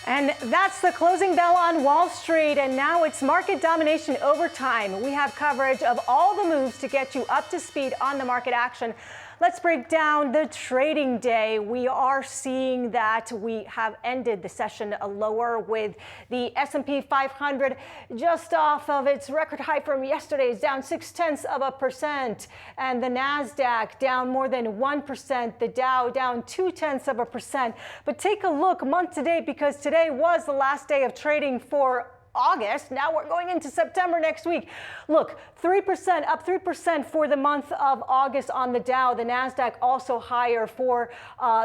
And that's the closing bell on Wall Street, and now it's market domination overtime. We have coverage of all the moves to get you up to speed on the market action. Let's break down the trading day. We are seeing that we have ended the session lower with the S&P 500 just off of its record high from yesterday. It's down 0.6%, and the Nasdaq down more than 1%. The Dow down 0.2%. But take a look month to date, because today was the last day of trading for August. Now we're going into September next week. Look, 3% up 3% for the month of August on the Dow. The Nasdaq also higher for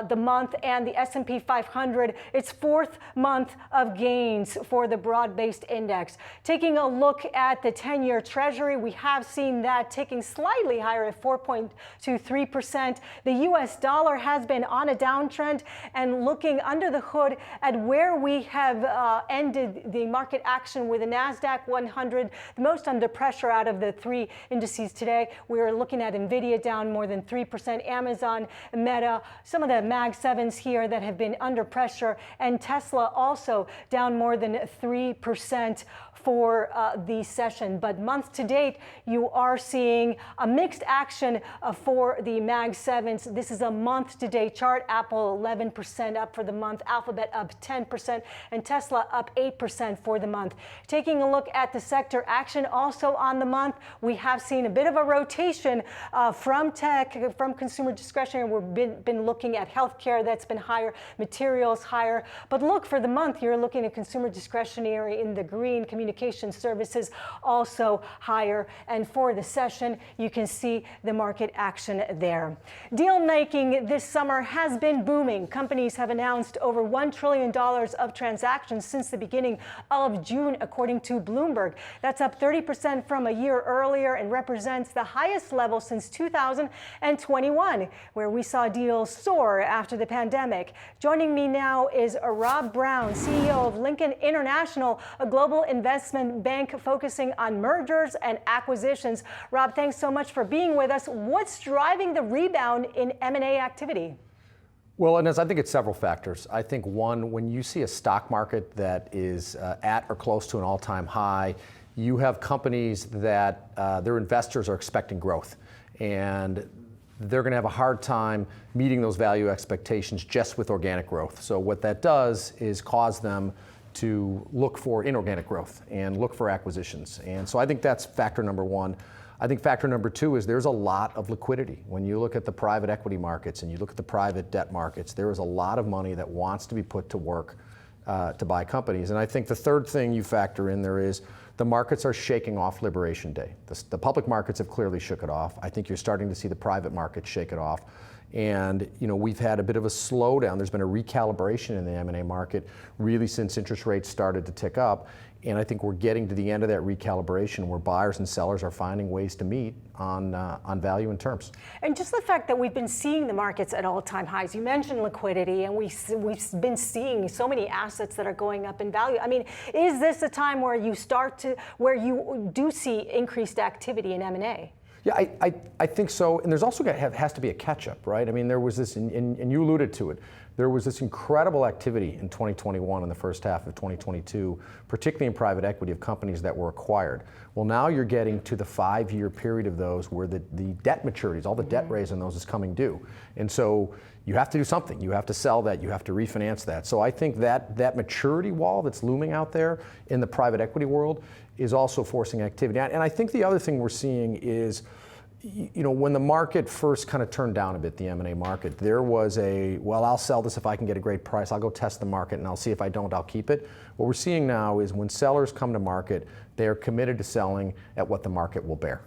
the month, and the S&P 500, its fourth month of gains for the broad-based index. Taking a look at the 10-year Treasury, we have seen that taking slightly higher at 4.23%. The U.S. dollar has been on a downtrend, and looking under the hood at where we have ended the market action with the Nasdaq 100, the most under pressure out of the three indices today. We're looking at Nvidia down more than 3%, Amazon, Meta, some of the Mag 7s here that have been under pressure, and Tesla also down more than 3% for the session. But month to date, you are seeing a mixed action for the Mag 7s. This is a month to date chart. Apple 11% up for the month, Alphabet up 10%, and Tesla up 8% for the month. Taking a look at the sector action also on the month, we have seen a bit of a rotation from tech, from consumer discretionary. We've been looking at healthcare, that's been higher, materials higher. But look, for the month, you're looking at consumer discretionary in the green, communication services also higher. And for the session, you can see the market action there. Deal making this summer has been booming. Companies have announced over $1 trillion of transactions since the beginning of June, according to Bloomberg. That's up 30% from a year earlier and represents the highest level since 2021, where we saw deals soar after the pandemic. Joining me now is Rob Brown, CEO of Lincoln International, a global investment bank focusing on mergers and acquisitions. Rob, thanks so much for being with us. What's driving the rebound in M&A activity? Well, Inez, I think it's several factors. I think one, when you see a stock market that is at or close to an all-time high, you have companies that their investors are expecting growth, and they're going to have a hard time meeting those value expectations just with organic growth. So what that does is cause them to look for inorganic growth and look for acquisitions. And so I think that's factor number one. I think factor number two is there's a lot of liquidity. When you look at the private equity markets and you look at the private debt markets, there is a lot of money that wants to be put to work to buy companies. And I think the third thing you factor in there is the markets are shaking off Liberation Day. The public markets have clearly shook it off. I think you're starting to see the private markets shake it off. And we've had a bit of a slowdown. There's been a recalibration in the M&A market really since interest rates started to tick up. And I think we're getting to the end of that recalibration where buyers and sellers are finding ways to meet on value and terms. And just the fact that we've been seeing the markets at all-time highs. You mentioned liquidity, and we've been seeing so many assets that are going up in value. I mean, is this a time where where you do see increased activity in M&A? Yeah, I think so. And there's also has to be a catch-up, right? I mean, there was this, and you alluded to it, there was this incredible activity in 2021 and the first half of 2022, particularly in private equity of companies that were acquired. Well, now you're getting to the 5-year period of those where the debt maturities, all the debt raised on those is coming due. And so you have to do something. You have to sell that. You have to refinance that. So I think that maturity wall that's looming out there in the private equity world is also forcing activity. And I think the other thing we're seeing is, when the market first kind of turned down a bit, the M&A market, there was well, I'll sell this if I can get a great price. I'll go test the market, and I'll see if I don't, I'll keep it. What we're seeing now is when sellers come to market, they are committed to selling at what the market will bear.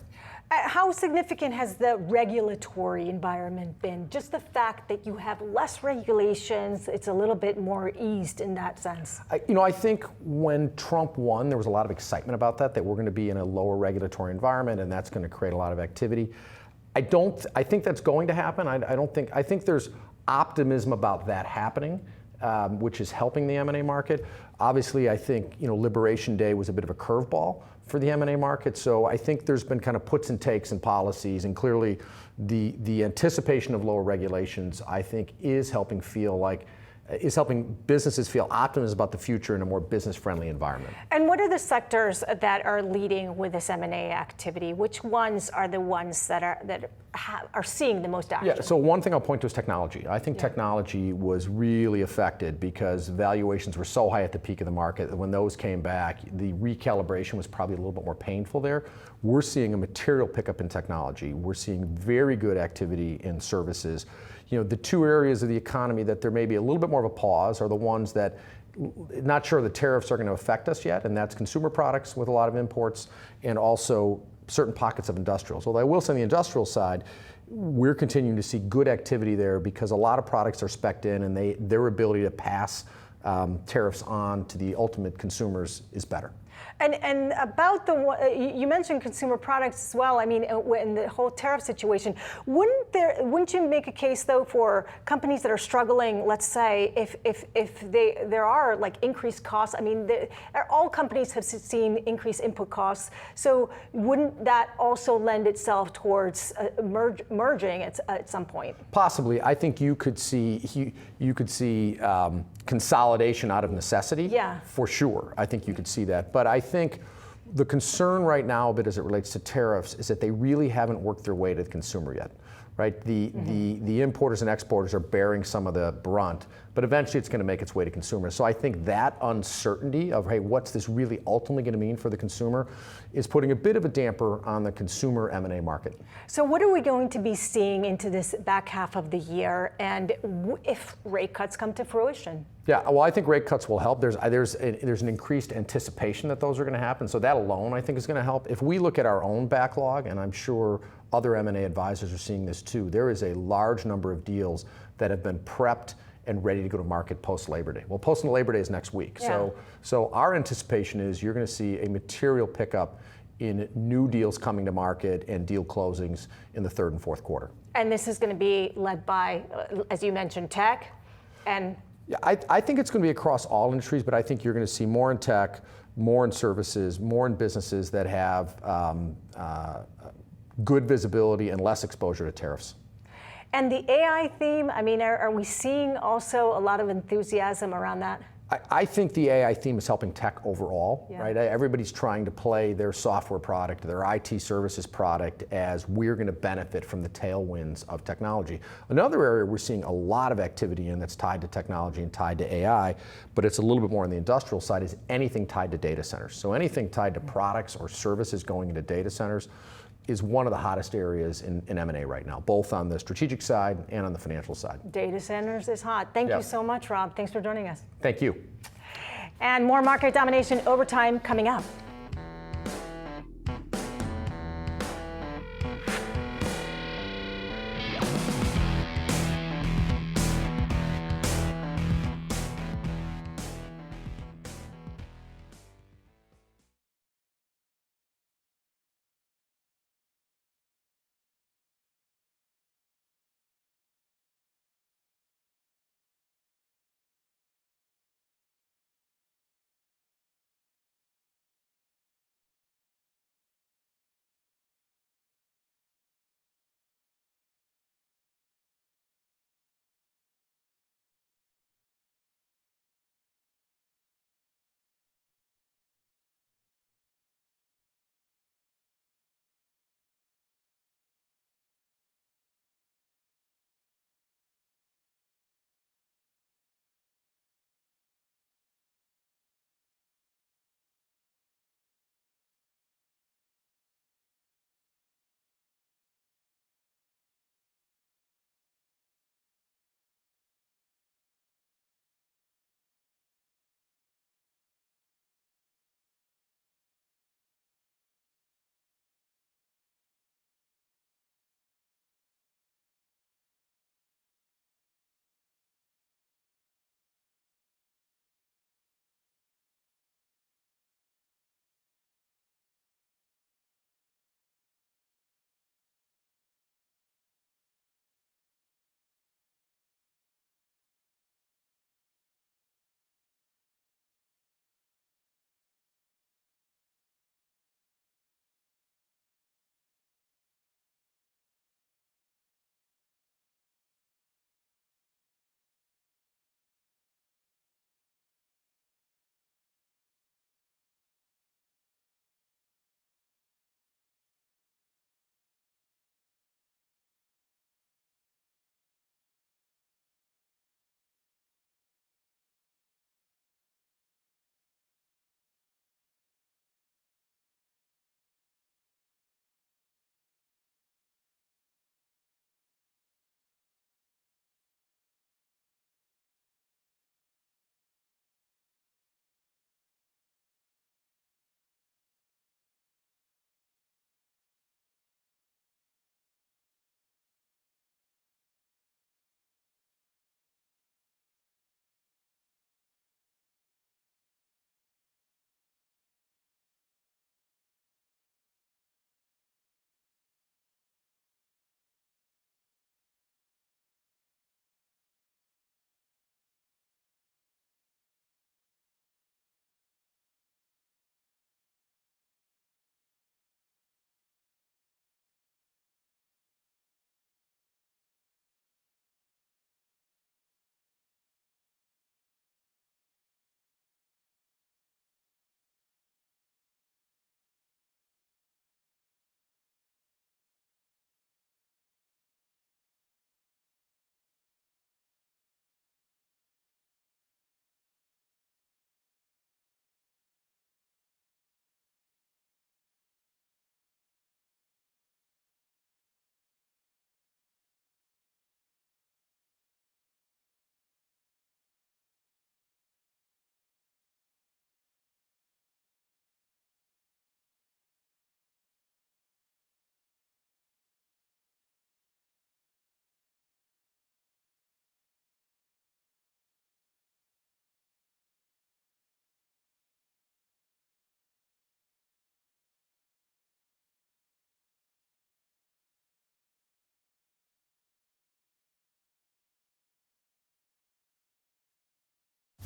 How significant has the regulatory environment been? Just the fact that you have less regulations, it's a little bit more eased in that sense. I think when Trump won, there was a lot of excitement about that we're going to be in a lower regulatory environment, and that's going to create a lot of activity. I think that's going to happen. I think there's optimism about that happening, which is helping the M&A market. Obviously, I think Liberation Day was a bit of a curveball for the M&A market. So I think there's been kind of puts and takes in policies, and clearly the anticipation of lower regulations, I think, is helping feel like is helping businesses feel optimism about the future in a more business-friendly environment. And what are the sectors that are leading with this M&A activity? Which ones are the ones that are seeing the most action? Yeah, so one thing I'll point to is technology. I think technology was really affected because valuations were so high at the peak of the market that when those came back, the recalibration was probably a little bit more painful there. We're seeing a material pickup in technology. We're seeing very good activity in services. You know, the two areas of the economy that there may be a little bit more of a pause are the ones that not sure the tariffs are going to affect us yet, and that's consumer products with a lot of imports and also certain pockets of industrials. Although I will say on the industrial side, we're continuing to see good activity there because a lot of products are spec'd in and their ability to pass tariffs on to the ultimate consumers is better. And about you mentioned consumer products as well. I mean, in the whole tariff situation, wouldn't you make a case though for companies that are struggling? Let's say if there are like increased costs. I mean, all companies have seen increased input costs. So wouldn't that also lend itself towards merging at some point? Possibly. I think you could see consolidation out of necessity. Yeah. For sure. I think you could see that. But I think the concern right now, a bit as it relates to tariffs, is that they really haven't worked their way to the consumer yet, right? The importers and exporters are bearing some of the brunt, but eventually it's going to make its way to consumers. So I think that uncertainty of, hey, what's this really ultimately going to mean for the consumer is putting a bit of a damper on the consumer M&A market. So what are we going to be seeing into this back half of the year, and if rate cuts come to fruition? Yeah, well, I think rate cuts will help. There's an increased anticipation that those are going to happen, so that alone I think is going to help. If we look at our own backlog, and I'm sure other M&A advisors are seeing this too, there is a large number of deals that have been prepped and ready to go to market post-Labor Day. Well, post-Labor Day is next week, yeah. So our anticipation is you're going to see a material pickup in new deals coming to market and deal closings in the third and fourth quarter. And this is going to be led by, as you mentioned, tech and... Yeah, I think it's going to be across all industries, but I think you're going to see more in tech, more in services, more in businesses that have good visibility and less exposure to tariffs. And the AI theme, I mean, are we seeing also a lot of enthusiasm around that? I think the AI theme is helping tech overall, yeah. right? Everybody's trying to play their software product, their IT services product, as we're going to benefit from the tailwinds of technology. Another area we're seeing a lot of activity in that's tied to technology and tied to AI, but it's a little bit more on the industrial side, is anything tied to data centers. So anything tied to products or services going into data centers is one of the hottest areas in M&A right now, both on the strategic side and on the financial side. Data centers is hot. Thank you so much, Rob. Thanks for joining us. Thank you. And more Market Domination Overtime coming up.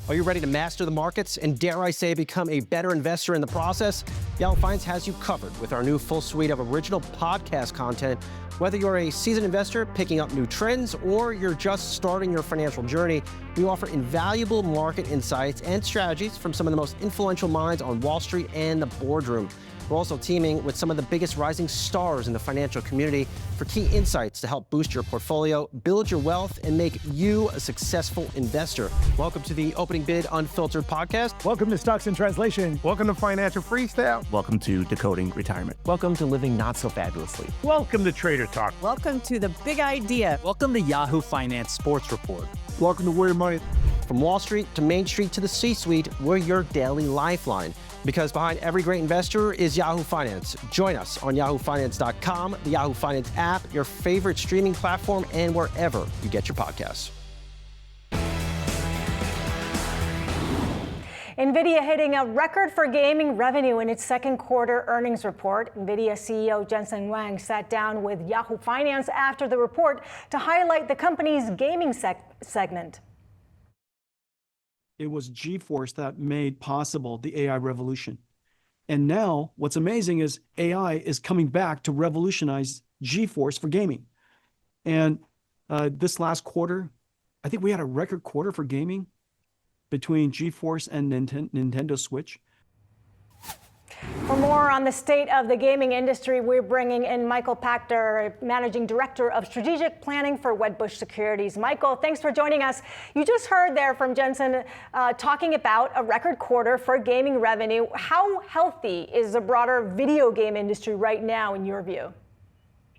Are you ready to master the markets and, dare I say, become a better investor in the process? Yahoo Finance has you covered with our new full suite of original podcast content. Whether you're a seasoned investor picking up new trends or you're just starting your financial journey, we offer invaluable market insights and strategies from some of the most influential minds on Wall Street and the boardroom. We're also teaming with some of the biggest rising stars in the financial community for key insights to help boost your portfolio, build your wealth, and make you a successful investor. Welcome to the Opening Bid Unfiltered podcast. Welcome to Stocks in Translation. Welcome to Financial Freestyle. Welcome to Decoding Retirement. Welcome to Living Not So Fabulously. Welcome to Trader Talk. Welcome to The Big Idea. Welcome to Yahoo Finance Sports Report. Welcome to Where Your Money. From Wall Street to Main Street to the C-suite, we're your daily lifeline. Because behind every great investor is Yahoo Finance. Join us on yahoofinance.com, the Yahoo Finance app, your favorite streaming platform, and wherever you get your podcasts. Nvidia hitting a record for gaming revenue in its second quarter earnings report. Nvidia CEO Jensen Huang sat down with Yahoo Finance after the report to highlight the company's gaming segment. It was GeForce that made possible the AI revolution. And now what's amazing is AI is coming back to revolutionize GeForce for gaming. And this last quarter, I think we had a record quarter for gaming between GeForce and Nintendo Switch. For more on the state of the gaming industry, we're bringing in Michael Pachter, Managing Director of Strategic Planning for Wedbush Securities. Michael, thanks for joining us. You just heard there from Jensen talking about a record quarter for gaming revenue. How healthy is the broader video game industry right now, in your view?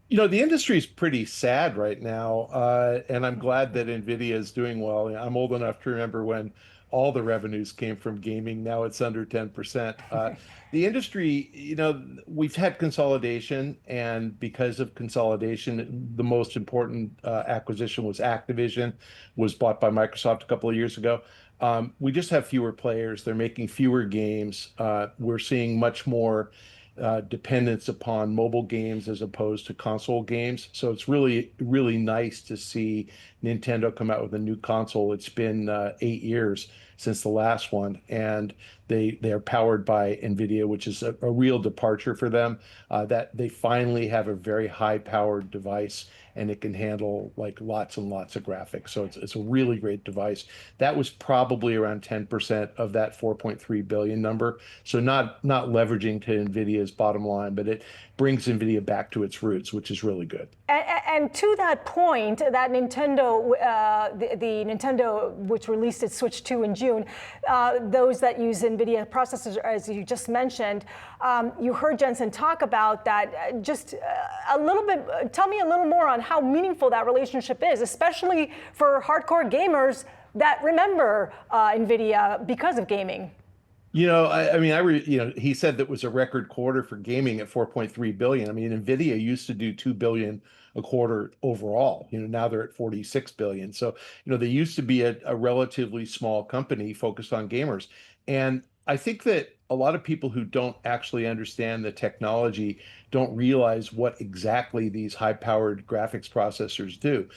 You know, the industry is pretty sad right now, and I'm glad that Nvidia is doing well. I'm old enough to remember when all the revenues came from gaming. Now it's under 10%. The industry, you know, we've had consolidation, and because of consolidation, the most important acquisition was Activision, was bought by Microsoft a couple of years ago. We just have fewer players. They're making fewer games. We're seeing much more dependence upon mobile games as opposed to console games. So it's really, really nice to see Nintendo come out with a new console. It's been 8 years since the last one, and they are powered by Nvidia, which is a real departure for them, that they finally have a very high-powered device, and it can handle like lots and lots of graphics. So it's a really great device. That was probably around 10% of that 4.3 billion number. So not leveraging to Nvidia's bottom line, but it brings Nvidia back to its roots, which is really good. And to that point, that Nintendo, the Nintendo, which released its Switch 2 in June, those that use NVIDIA processors, as you just mentioned, you heard Jensen talk about that. Just a little bit, tell me a little more on how meaningful that relationship is, especially for hardcore gamers that remember NVIDIA because of gaming. You know, he said that was a record quarter for gaming at 4.3 billion. I mean, Nvidia used to do 2 billion a quarter overall. You know, now they're at 46 billion. So, you know, they used to be a relatively small company focused on gamers. And I think that a lot of people who don't actually understand the technology don't realize what exactly these high-powered graphics processors do.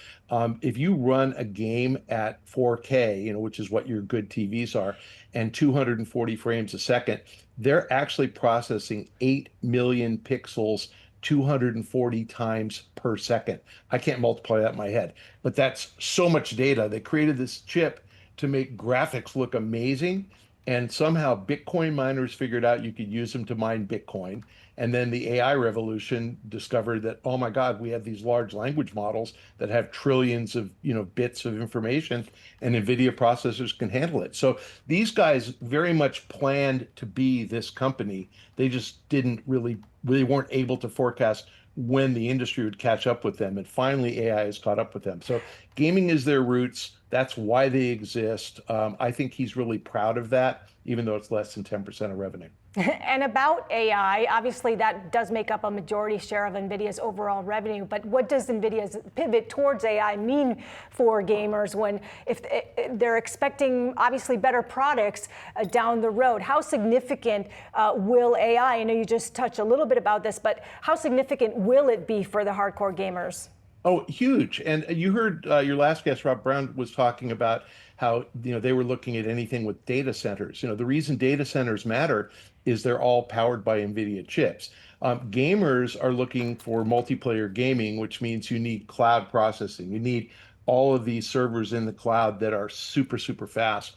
If you run a game at 4K, you know, which is what your good TVs are, and 240 frames a second, they're actually processing 8 million pixels 240 times per second. I can't multiply that in my head, but that's so much data. They created this chip to make graphics look amazing, and somehow Bitcoin miners figured out you could use them to mine Bitcoin. And then the AI revolution discovered that, oh my God, we have these large language models that have trillions of, you know, bits of information, and NVIDIA processors can handle it. So these guys very much planned to be this company. They just didn't really weren't able to forecast when the industry would catch up with them. And finally, AI has caught up with them. So gaming is their roots. That's why they exist. I think he's really proud of that, even though it's less than 10% of revenue. And about AI, obviously that does make up a majority share of NVIDIA's overall revenue, but what does NVIDIA's pivot towards AI mean for gamers when if they're expecting obviously better products down the road? How significant will AI, I know you just touched a little bit about this, but how significant will it be for the hardcore gamers? Oh, huge. And you heard your last guest, Rob Brown, was talking about how, they were looking at anything with data centers. The reason data centers matter is they're all powered by Nvidia chips. Gamers are looking for multiplayer gaming, which means you need cloud processing. You need all of these servers in the cloud that are super, super fast.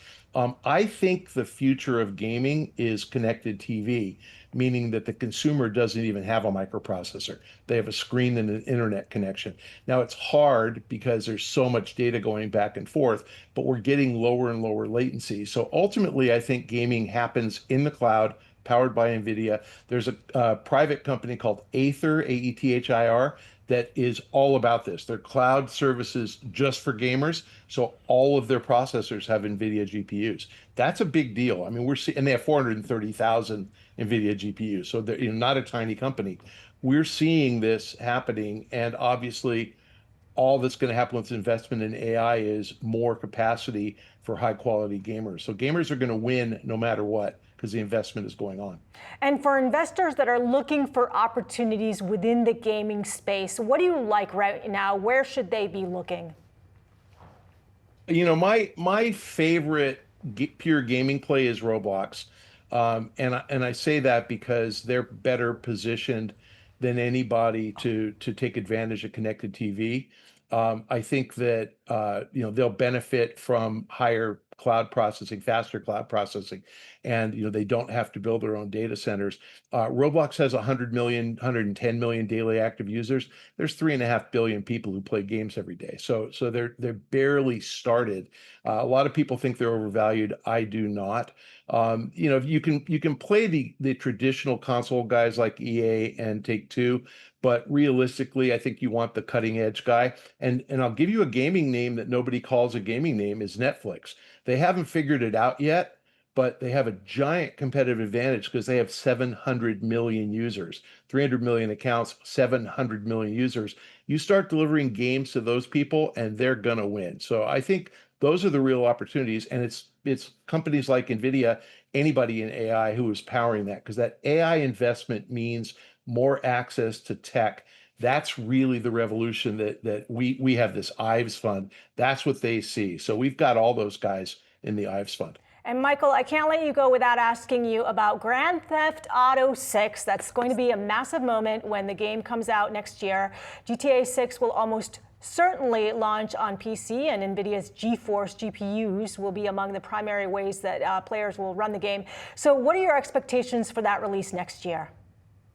I think the future of gaming is connected TV, meaning that the consumer doesn't even have a microprocessor. They have a screen and an internet connection. Now, it's hard because there's so much data going back and forth, but we're getting lower and lower latency. So ultimately, I think gaming happens in the cloud, powered by NVIDIA. There's a private company called Aether, Aethir, that is all about this. They're cloud services just for gamers. So all of their processors have NVIDIA GPUs. That's a big deal. I mean, we're seeing, and they have 430,000 NVIDIA GPUs. So they're not a tiny company. We're seeing this happening. And obviously, all that's going to happen with investment in AI is more capacity for high quality gamers. So gamers are going to win no matter what, because the investment is going on. And for investors that are looking for opportunities within the gaming space, what do you like right now? Where should they be looking? My favorite pure gaming play is Roblox. And I say that because they're better positioned than anybody to take advantage of connected TV. I think that they'll benefit from higher cloud processing, faster cloud processing, and they don't have to build their own data centers. Roblox has 100 million, 110 million daily active users. There's 3.5 billion people who play games every day. So they're barely started. A lot of people think they're overvalued. I do not. You can play the traditional console guys like EA and Take-Two, but realistically, I think you want the cutting edge guy. And I'll give you a gaming name that nobody calls a gaming name is Netflix. They haven't figured it out yet, but they have a giant competitive advantage because they have 700 million users, 300 million accounts, 700 million users. You start delivering games to those people and they're going to win. So I think those are the real opportunities. And it's companies like NVIDIA, anybody in AI who is powering that, because that AI investment means more access to tech. That's really the revolution that we have, this Ives fund. That's what they see. So we've got all those guys in the Ives fund. And Michael, I can't let you go without asking you about Grand Theft Auto 6. That's going to be a massive moment when the game comes out next year. GTA 6 will almost certainly launch on PC, and NVIDIA's GeForce GPUs will be among the primary ways that players will run the game. So what are your expectations for that release next year?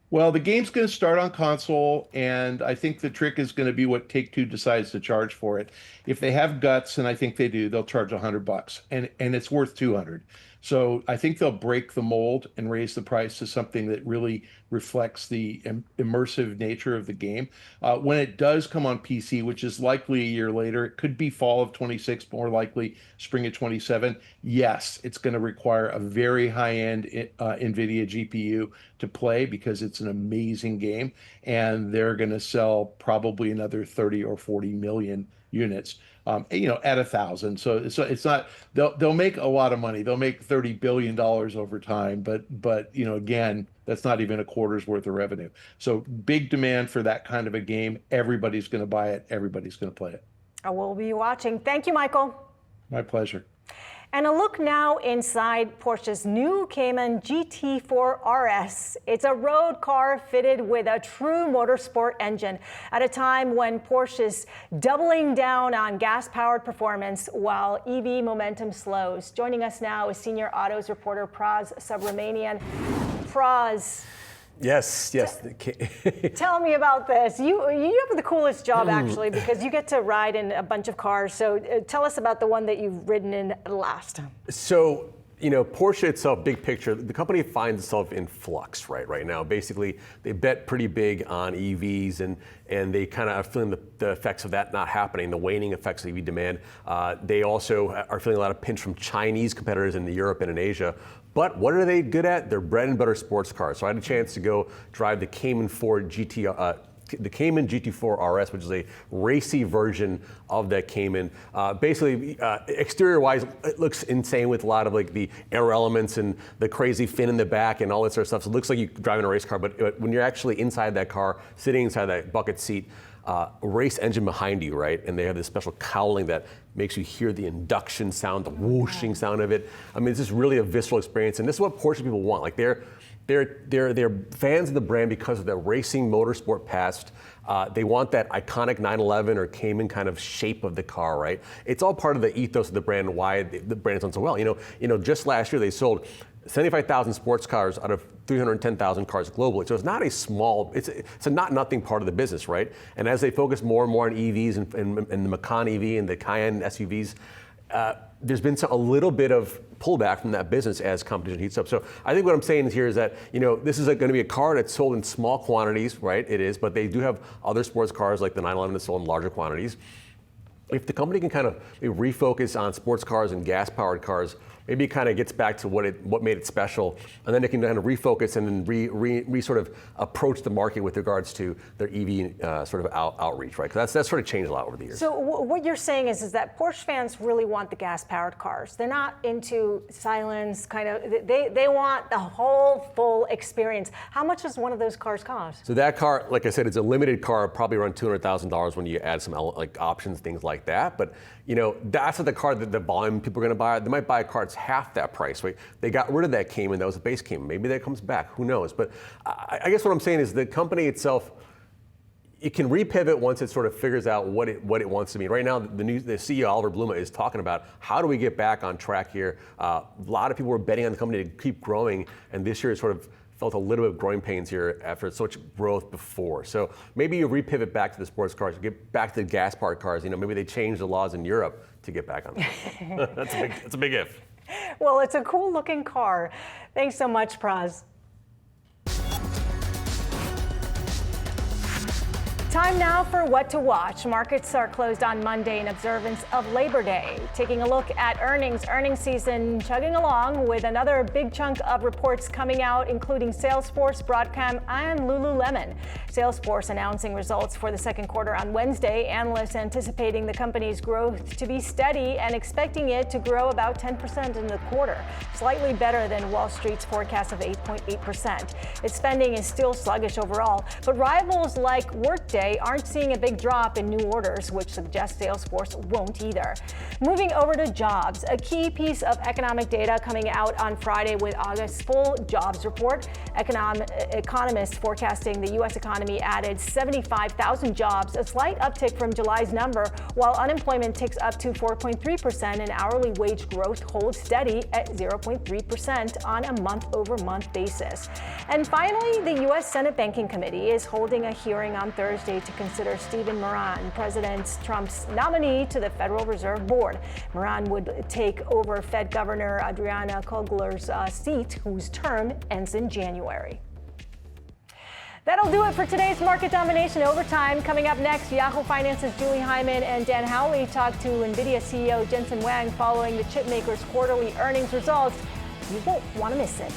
Well, the game's going to start on console, and I think the trick is going to be what Take-Two decides to charge for it. If they have guts, and I think they do, they'll charge $100, and it's worth $200. So I think they'll break the mold and raise the price to something that really reflects the immersive nature of the game. When it does come on PC, which is likely a year later, it could be fall of 26, more likely spring of 27. Yes, it's going to require a very high-end NVIDIA GPU to play because it's an amazing game, and they're going to sell probably another 30 or 40 million units. At 1,000. So it's not, they'll make a lot of money. They'll make $30 billion over time, but again, that's not even a quarter's worth of revenue. So big demand for that kind of a game. Everybody's going to buy it. Everybody's going to play it. We'll be watching. Thank you, Michael. My pleasure. And a look now inside Porsche's new Cayman GT4 RS. It's a road car fitted with a true motorsport engine at a time when Porsche is doubling down on gas-powered performance while EV momentum slows. Joining us now is senior autos reporter Praz Subramanian. Praz. Yes. Tell me about this. You have the coolest job, actually, because you get to ride in a bunch of cars. So tell us about the one that you've ridden in last. So, Porsche itself, big picture, the company finds itself in flux right now. Basically, they bet pretty big on EVs, and they kind of are feeling the effects of that not happening, the waning effects of EV demand. They also are feeling a lot of pinch from Chinese competitors in Europe and in Asia. But what are they good at? They're bread and butter sports cars. So I had a chance to go drive the Cayman Ford the Cayman GT4 RS, which is a racy version of that Cayman. Basically, exterior-wise, it looks insane with a lot of like the air elements and the crazy fin in the back and all that sort of stuff. So it looks like you're driving a race car, but when you're actually inside that car, sitting inside that bucket seat, a race engine behind you, right? And they have this special cowling that makes you hear the induction sound, the whooshing sound of it. I mean, it's just really a visceral experience, and this is what Porsche people want. Like they're fans of the brand because of the racing motorsport past. They want that iconic 911 or Cayman kind of shape of the car, right? It's all part of the ethos of the brand and why the brand's done so well. You know, just last year they sold 75,000 sports cars out of 310,000 cars globally. So it's not a small, it's a not nothing part of the business, right? And as they focus more and more on EVs and the Macan EV and the Cayenne SUVs, there's been a little bit of pullback from that business as competition heats up. So I think what I'm saying here is that, you know, this is going to be a car that's sold in small quantities, right? It is, but they do have other sports cars like the 911 that's sold in larger quantities. If the company can kind of refocus on sports cars and gas-powered cars, maybe it kind of gets back to what made it special, and then they can kind of refocus and then sort of approach the market with regards to their EV sort of outreach, right? Because that's sort of changed a lot over the years. So what you're saying is that Porsche fans really want the gas-powered cars. They're not into silence, kind of. They want the whole full experience. How much does one of those cars cost? So that car, like I said, it's a limited car, probably around $200,000 when you add some like options, things like that. But you know, that's not the car that the volume people are going to buy. They might buy a car that's half that price, right? They got rid of that Cayman, that was a base Cayman. Maybe that comes back, who knows? But I guess what I'm saying is the company itself, it can repivot once it sort of figures out what it wants to be. Right now, the CEO Oliver Bluma is talking about how do we get back on track here. A lot of people were betting on the company to keep growing, and this year it sort of felt a little bit of growing pains here after such growth before. So maybe you repivot back to the sports cars, get back to the gas-powered cars. You know, maybe they change the laws in Europe to get back on that. That's a big if. Well, it's a cool looking car. Thanks so much, Praz. Time now for What to Watch. Markets are closed on Monday in observance of Labor Day. Taking a look at earnings season chugging along with another big chunk of reports coming out, including Salesforce, Broadcom, and Lululemon. Salesforce announcing results for the second quarter on Wednesday. Analysts anticipating the company's growth to be steady and expecting it to grow about 10% in the quarter, slightly better than Wall Street's forecast of 8.8%. Its spending is still sluggish overall, but rivals like Workday aren't seeing a big drop in new orders, which suggests Salesforce won't either. Moving over to jobs, a key piece of economic data coming out on Friday with August's full jobs report. Economists forecasting the U.S. economy added 75,000 jobs, a slight uptick from July's number, while unemployment ticks up to 4.3% and hourly wage growth holds steady at 0.3% on a month-over-month basis. And finally, the U.S. Senate Banking Committee is holding a hearing on Thursday to consider Stephen Moran, President Trump's nominee to the Federal Reserve Board. Moran would take over Fed Governor Adriana Kogler's seat, whose term ends in January. That'll do it for today's Market Domination Overtime. Coming up next, Yahoo Finance's Julie Hyman and Dan Howley talk to Nvidia CEO Jensen Huang following the chipmaker's quarterly earnings results. You won't want to miss it.